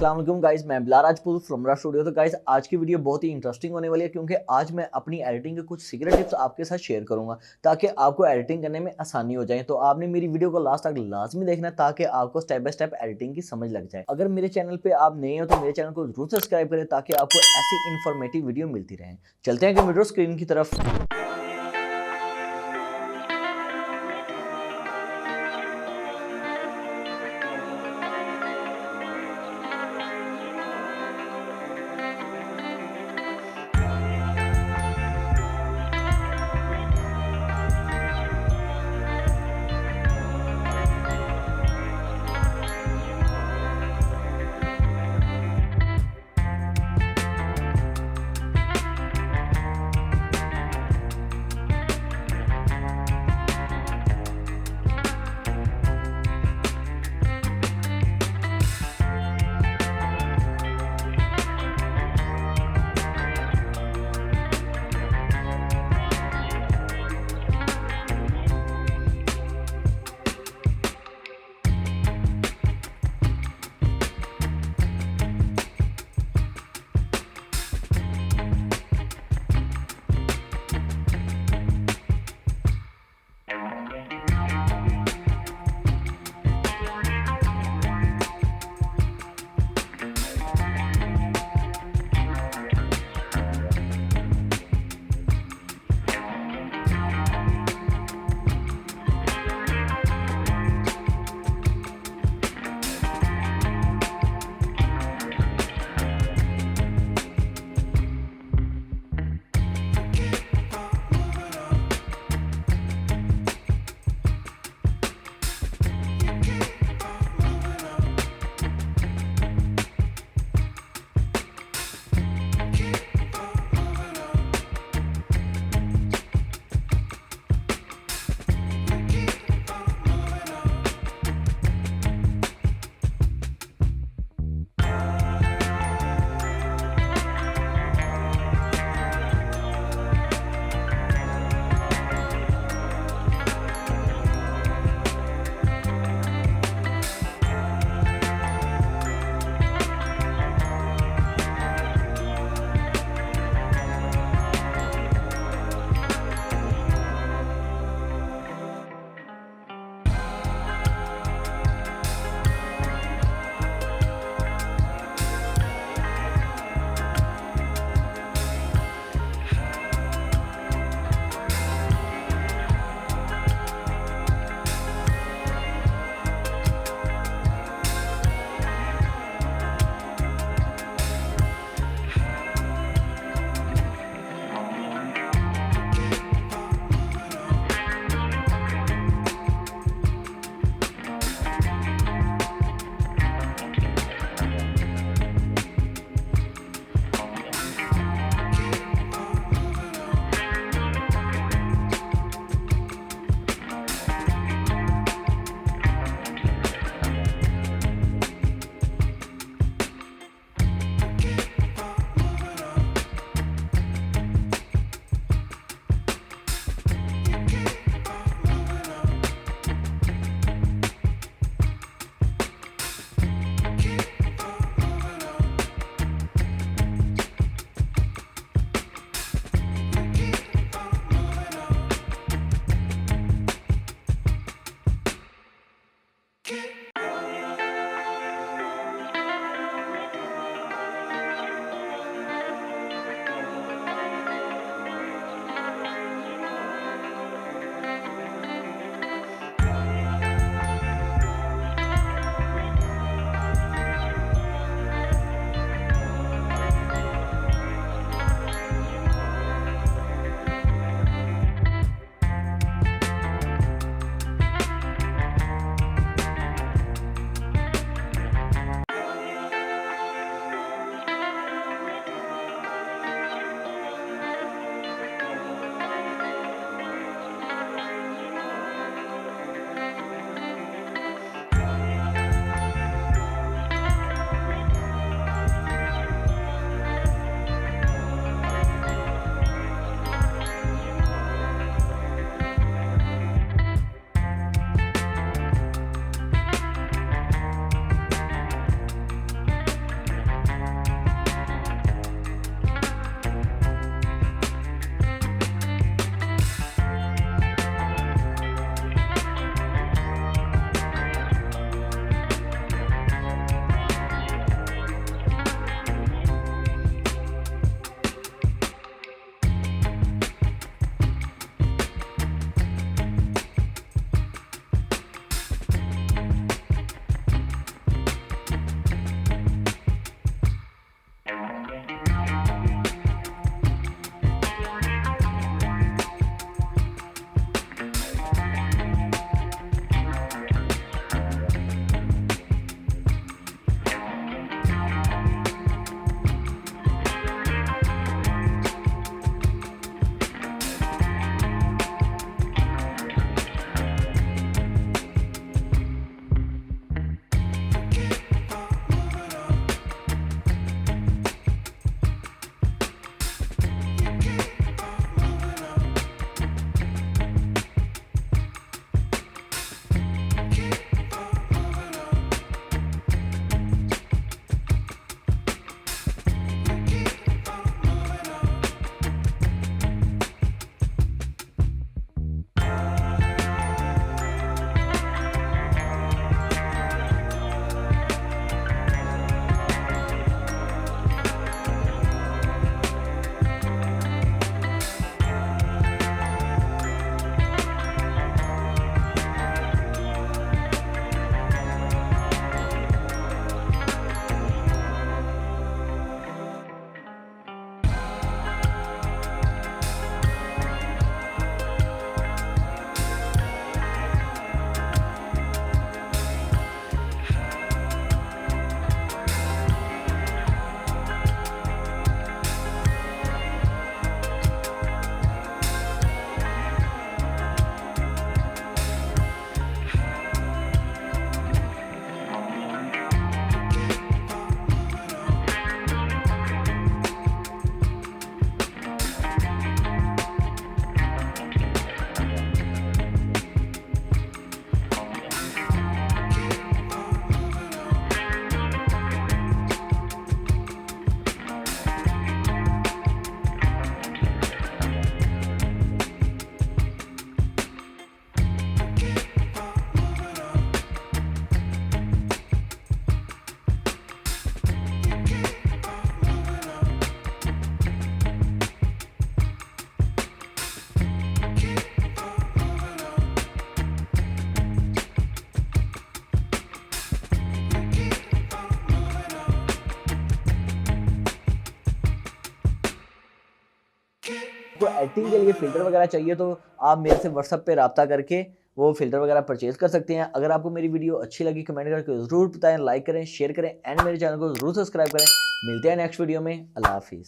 अस्सलाम वालेकुम गाइस, मैं बिलाल राजपूत फ्रॉम रा स्टूडियो। तो गाइस आज की वीडियो बहुत ही इंटरेस्टिंग होने वाली है क्योंकि आज मैं अपनी एडिटिंग के कुछ सीक्रेट टिप्स आपके साथ शेयर करूंगा ताकि आपको एडिटिंग करने में आसानी हो जाए। तो आपने मेरी वीडियो को लास्ट तक लाजमी देखना है ताकि आपको स्टेप बाय स्टेप एडिटिंग की समझ लग जाए। अगर मेरे चैनल पे आप नए हो तो मेरे चैनल को जरूर सब्सक्राइब करें ताकि आपको ऐसी इन्फॉर्मेटिव वीडियो मिलती रहे। चलते हैं कंप्यूटर स्क्रीन की तरफ। आपको एडिटिंग के लिए फ़िल्टर वगैरह चाहिए तो आप मेरे से व्हाट्सएप पे रब्ता करके वो फ़िल्टर वगैरह परचेज़ कर सकते हैं। अगर आपको मेरी वीडियो अच्छी लगी कमेंट करके ज़रूर बताएं, लाइक करें, शेयर करें एंड मेरे चैनल को ज़रूर सब्सक्राइब करें। मिलते हैं नेक्स्ट वीडियो में। अल्लाह हाफ़िज़।